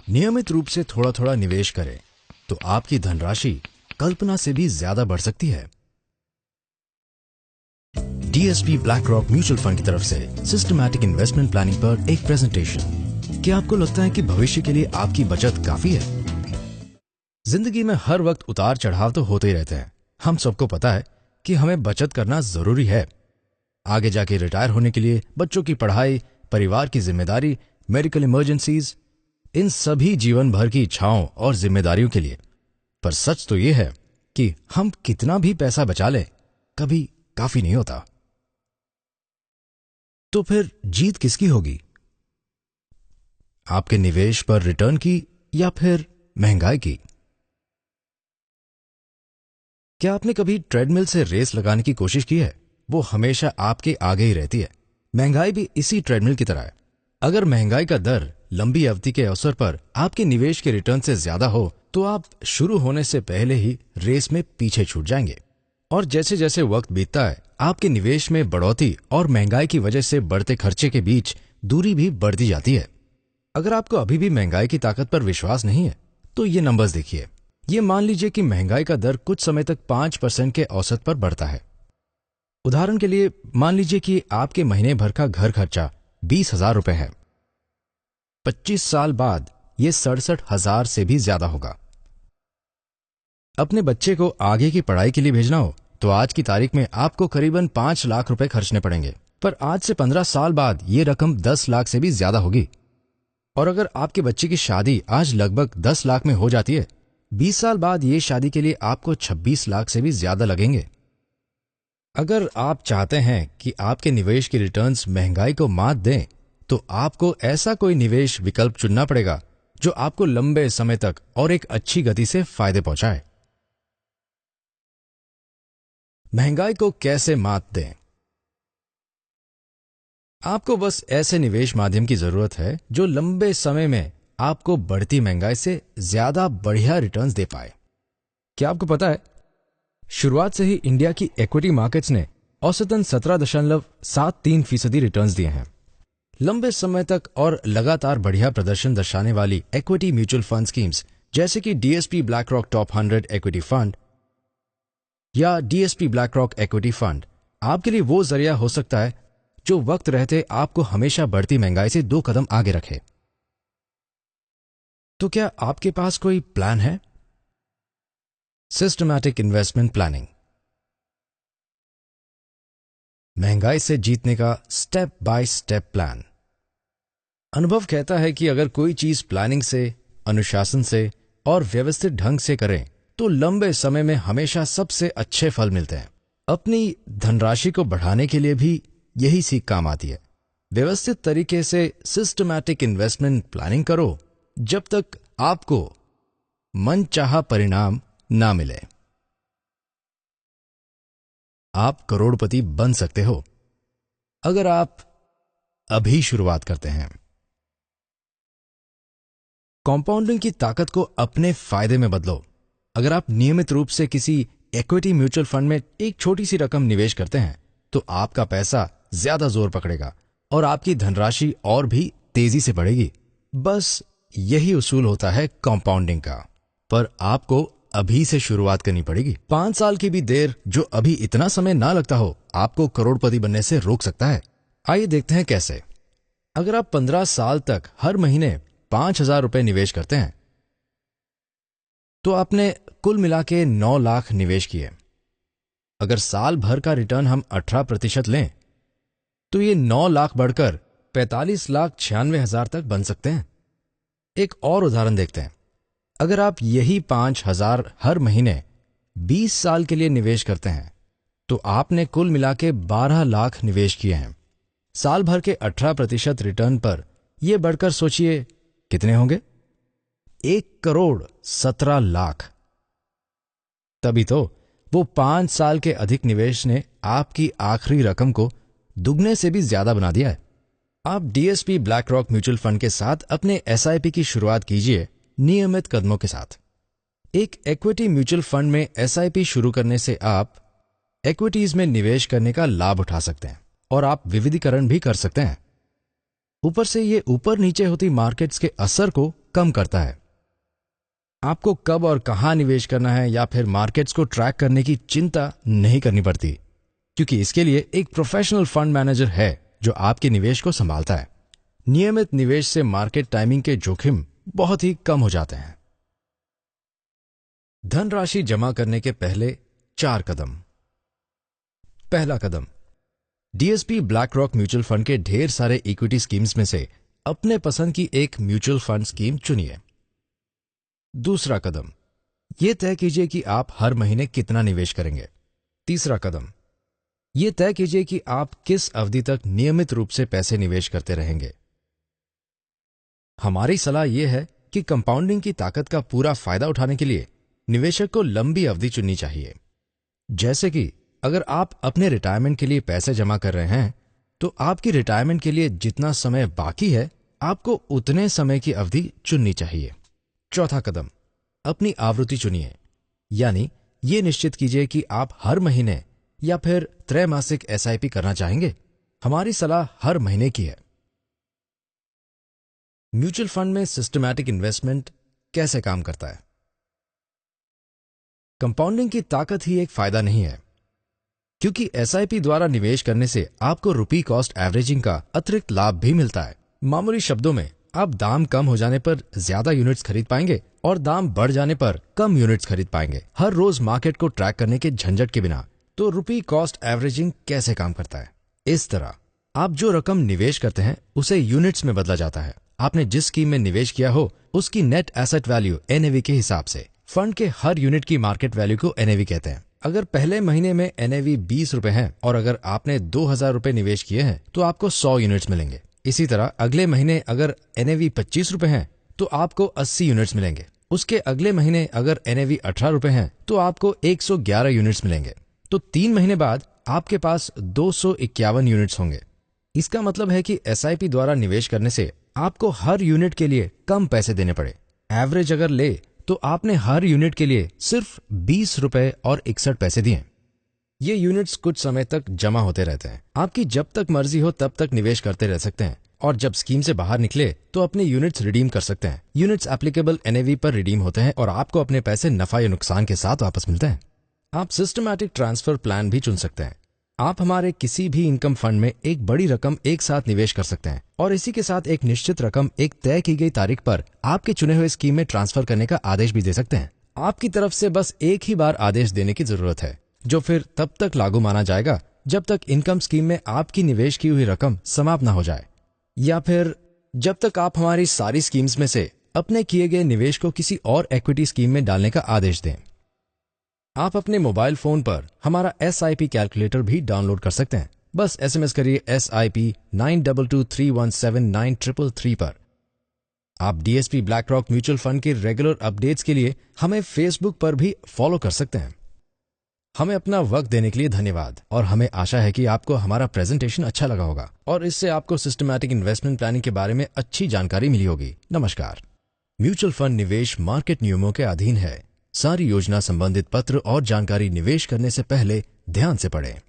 नियमित रूप से थोड़ा थोड़ा निवेश करें तो आपकी धनराशि कल्पना से भी ज्यादा बढ़ सकती है। डीएसपी ब्लैकरॉक म्यूचुअल फंड की तरफ से सिस्टमैटिक इन्वेस्टमेंट प्लानिंग पर एक प्रेजेंटेशन। क्या आपको लगता है कि भविष्य के लिए आपकी बचत काफी है? जिंदगी में हर वक्त उतार चढ़ाव तो होते ही रहते हैं। हम सबको पता है कि हमें बचत करना जरूरी है। आगे जाके रिटायर होने के लिए, बच्चों की पढ़ाई, परिवार की जिम्मेदारी, मेडिकल इमरजेंसीज, इन सभी जीवन भर की इच्छाओं और जिम्मेदारियों के लिए। पर सच तो यह है कि हम कितना भी पैसा बचा लें, कभी काफी नहीं होता। तो फिर जीत किसकी होगी? आपके निवेश पर रिटर्न की या फिर महंगाई की? क्या आपने कभी ट्रेडमिल से रेस लगाने की कोशिश की है? वो हमेशा आपके आगे ही रहती है। महंगाई भी इसी ट्रेडमिल की तरह है। अगर महंगाई का दर लंबी अवधि के अवसर पर आपके निवेश के रिटर्न से ज्यादा हो तो आप शुरू होने से पहले ही रेस में पीछे छूट जाएंगे। और जैसे जैसे वक्त बीतता है, आपके निवेश में बढ़ोतरी और महंगाई की वजह से बढ़ते खर्चे के बीच दूरी भी बढ़ती जाती है। अगर आपको अभी भी महंगाई की ताकत पर विश्वास नहीं है तो ये नंबर्स देखिए। ये मान लीजिए कि महंगाई का दर कुछ समय तक 5% के औसत पर बढ़ता है। उदाहरण के लिए मान लीजिए कि आपके महीने भर का घर खर्चा 20,000 रुपए है। 25 साल बाद ये 67,000 से भी ज्यादा होगा। अपने बच्चे को आगे की पढ़ाई के लिए भेजना हो तो आज की तारीख में आपको करीबन 5 लाख रुपए खर्चने पड़ेंगे, पर आज से 15 साल बाद ये रकम 10 लाख से भी ज्यादा होगी। और अगर आपके बच्चे की शादी आज लगभग 10 लाख में हो जाती है, 20 साल बाद ये शादी के लिए आपको 26 लाख से भी ज्यादा लगेंगे। अगर आप चाहते हैं कि आपके निवेश के रिटर्न्स महंगाई को मात दें, तो आपको ऐसा कोई निवेश विकल्प चुनना पड़ेगा जो आपको लंबे समय तक और एक अच्छी गति से फायदे पहुंचाए। महंगाई को कैसे मात दें? आपको बस ऐसे निवेश माध्यम की जरूरत है जो लंबे समय में आपको बढ़ती महंगाई से ज्यादा बढ़िया रिटर्न्स दे पाए। क्या आपको पता है, शुरुआत से ही इंडिया की इक्विटी मार्केट्स ने औसतन 17.73% रिटर्न्स दिए हैं। लंबे समय तक और लगातार बढ़िया प्रदर्शन दर्शाने वाली इक्विटी म्यूचुअल फंड स्कीम्स जैसे कि DSP BlackRock top 100 equity fund या डीएसपी ब्लैकरॉक इक्विटी फंड आपके लिए वो जरिया हो सकता है जो वक्त रहते आपको हमेशा बढ़ती महंगाई से 2 कदम आगे रखे। तो क्या आपके पास कोई प्लान है? सिस्टमैटिक इन्वेस्टमेंट प्लानिंग, महंगाई से जीतने का स्टेप बाय स्टेप प्लान। अनुभव कहता है कि अगर कोई चीज प्लानिंग से, अनुशासन से और व्यवस्थित ढंग से करें तो लंबे समय में हमेशा सबसे अच्छे फल मिलते हैं। अपनी धनराशि को बढ़ाने के लिए भी यही सीख काम आती है। व्यवस्थित तरीके से सिस्टमैटिक इन्वेस्टमेंट प्लानिंग करो जब तक आपको मनचाहा परिणाम ना मिले। आप करोड़पति बन सकते हो अगर आप अभी शुरुआत करते हैं। कंपाउंडिंग की ताकत को अपने फायदे में बदलो। अगर आप नियमित रूप से किसी इक्विटी म्यूचुअल फंड में एक छोटी सी रकम निवेश करते हैं तो आपका पैसा ज्यादा जोर पकड़ेगा और आपकी धनराशि और भी तेजी से बढ़ेगी। बस यही उसूल होता है कंपाउंडिंग का। पर आपको अभी से शुरुआत करनी पड़ेगी। 5 साल की भी देर, जो अभी इतना समय ना लगता हो, आपको करोड़पति बनने से रोक सकता है। आइए देखते हैं कैसे। अगर आप 15 साल तक हर महीने 5,000 रुपए निवेश करते हैं तो आपने कुल मिला के 9 लाख निवेश किए। अगर साल भर का रिटर्न हम 18% लें तो ये 9 लाख बढ़कर 45,96,000 तक बन सकते हैं। एक और उदाहरण देखते हैं। अगर आप यही 5,000 हर महीने 20 साल के लिए निवेश करते हैं तो आपने कुल मिला के 12 लाख निवेश किए हैं। साल भर के 18% रिटर्न पर यह बढ़कर सोचिए कितने होंगे? 1,17,00,000। तभी तो वो 5 साल के अधिक निवेश ने आपकी आखिरी रकम को दुगने से भी ज्यादा बना दिया है। आप डीएसपी ब्लैकरॉक म्यूचुअल फंड के साथ अपने एसआईपी की शुरुआत कीजिए नियमित कदमों के साथ। एक इक्विटी म्यूचुअल फंड में एसआईपी शुरू करने से आप इक्विटीज में निवेश करने का लाभ उठा सकते हैं और आप विविधीकरण भी कर सकते हैं। ऊपर से ये ऊपर नीचे होती मार्केट्स के असर को कम करता है। आपको कब और कहां निवेश करना है या फिर मार्केट्स को ट्रैक करने की चिंता नहीं करनी पड़ती, क्योंकि इसके लिए एक प्रोफेशनल फंड मैनेजर है जो आपके निवेश को संभालता है। नियमित निवेश से मार्केट टाइमिंग के जोखिम बहुत ही कम हो जाते हैं। धनराशि जमा करने के पहले 4 कदम। पहला कदम, DSP BlackRock mutual fund के ढेर सारे इक्विटी स्कीम्स में से अपने पसंद की एक म्यूचुअल फंड स्कीम चुनिए। दूसरा कदम, यह तय कीजिए कि आप हर महीने कितना निवेश करेंगे। तीसरा कदम, यह तय कीजिए कि आप किस अवधि तक नियमित रूप से पैसे निवेश करते रहेंगे। हमारी सलाह यह है कि कंपाउंडिंग की ताकत का पूरा फायदा उठाने के लिए निवेशक को लंबी अवधि चुननी चाहिए। जैसे कि अगर आप अपने रिटायरमेंट के लिए पैसे जमा कर रहे हैं, तो आपकी रिटायरमेंट के लिए जितना समय बाकी है, आपको उतने समय की अवधि चुननी चाहिए। चौथा कदम, अपनी आवृत्ति चुनिए, यानी ये निश्चित कीजिए कि आप हर महीने या फिर त्रैमासिक एसआईपी करना चाहेंगे। हमारी सलाह हर महीने की है। म्यूचुअल फंड में सिस्टमैटिक इन्वेस्टमेंट कैसे काम करता है? कंपाउंडिंग की ताकत ही एक फायदा नहीं है, क्योंकि एसआईपी द्वारा निवेश करने से आपको रुपी कॉस्ट एवरेजिंग का अतिरिक्त लाभ भी मिलता है। मामूली शब्दों में, आप दाम कम हो जाने पर ज्यादा यूनिट्स खरीद पाएंगे और दाम बढ़ जाने पर कम यूनिट्स खरीद पाएंगे, हर रोज मार्केट को ट्रैक करने के झंझट के बिना। तो रुपी कॉस्ट एवरेजिंग कैसे काम करता है? इस तरह, आप जो रकम निवेश करते हैं उसे यूनिट्स में बदला जाता है। आपने जिस स्कीम में निवेश किया हो उसकी नेट एसेट वैल्यू एनएवी के हिसाब से। फंड के हर यूनिट की मार्केट वैल्यू को एनएवी कहते हैं। अगर पहले महीने में एनएवी 20 रुपए है और अगर आपने 2000 रुपए निवेश किए हैं तो आपको 100 यूनिट्स मिलेंगे। इसी तरह अगले महीने अगर एनएवी 25 रुपए है तो आपको 80 यूनिट्स मिलेंगे। उसके अगले महीने अगर एनएवी 18 रुपए है तो आपको 111 यूनिट्स मिलेंगे। तो 3 महीने बाद आपके पास 251 यूनिट्स होंगे। इसका मतलब है कि एसआईपी द्वारा निवेश करने से आपको हर यूनिट के लिए कम पैसे देने पड़े। एवरेज अगर ले तो आपने हर यूनिट के लिए सिर्फ 20 रुपए और 61 पैसे दिए। ये यूनिट्स कुछ समय तक जमा होते रहते हैं। आपकी जब तक मर्जी हो तब तक निवेश करते रह सकते हैं और जब स्कीम से बाहर निकले तो अपने यूनिट्स रिडीम कर सकते हैं। यूनिट्स एप्लीकेबल एनएवी पर रिडीम होते हैं और आपको अपने पैसे नफा या नुकसान के साथ वापस मिलते हैं। आप सिस्टमैटिक ट्रांसफर प्लान भी चुन सकते हैं। आप हमारे किसी भी इनकम फंड में एक बड़ी रकम एक साथ निवेश कर सकते हैं और इसी के साथ एक निश्चित रकम एक तय की गई तारीख पर आपके चुने हुए स्कीम में ट्रांसफर करने का आदेश भी दे सकते हैं। आपकी तरफ से बस एक ही बार आदेश देने की जरूरत है, जो फिर तब तक लागू माना जाएगा जब तक इनकम स्कीम में आपकी निवेश की हुई रकम समाप्त न हो जाए, या फिर जब तक आप हमारी सारी स्कीम्स में से अपने किए गए निवेश को किसी और इक्विटी स्कीम में डालने का आदेश दें। आप अपने मोबाइल फोन पर हमारा SIP कैलकुलेटर भी डाउनलोड कर सकते हैं। बस SMS करिए SIP 9223179333 पर। आप DSP black rock mutual fund के रेगुलर अपडेट्स के लिए हमें फेसबुक पर भी फॉलो कर सकते हैं। हमें अपना वक्त देने के लिए धन्यवाद और हमें आशा है कि आपको हमारा प्रेजेंटेशन अच्छा लगा होगा और इससे आपको सिस्टमैटिक इन्वेस्टमेंट प्लानिंग के बारे में अच्छी जानकारी मिली होगी। नमस्कार। म्यूचुअल फंड निवेश मार्केट नियमों के अधीन है। सारी योजना संबंधित पत्र और जानकारी निवेश करने से पहले ध्यान से पढ़ें।